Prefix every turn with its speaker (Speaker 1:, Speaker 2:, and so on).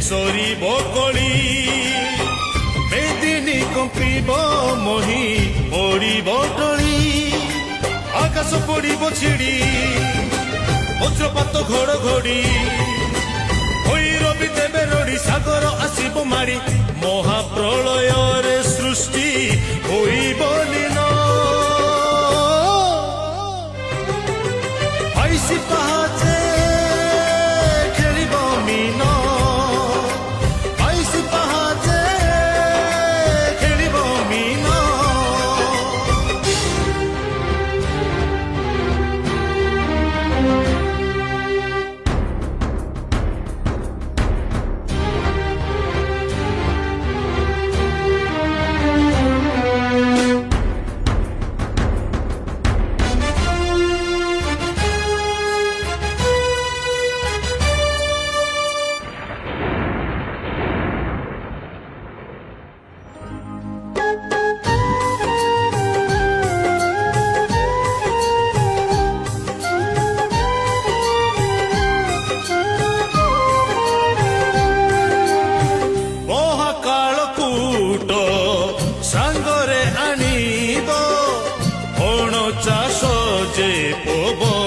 Speaker 1: সরিব কলি বেদিনী কম্পিব মহি পড়িব টলি আকাশ পড়িব ছিড়ি বজ্রপাত ঘড়ঘড়ি ভৈরবী দেবে রড়ি সাগর আসিব মাড়ি মহাপ্রলয়রে সৃষ্টি হইব লীন আইসি পাহাচে খেলিব মিন আইসি পাহাচে খেলিব মিন সাঙ্গরে আনিব অণ চাষ যে পবন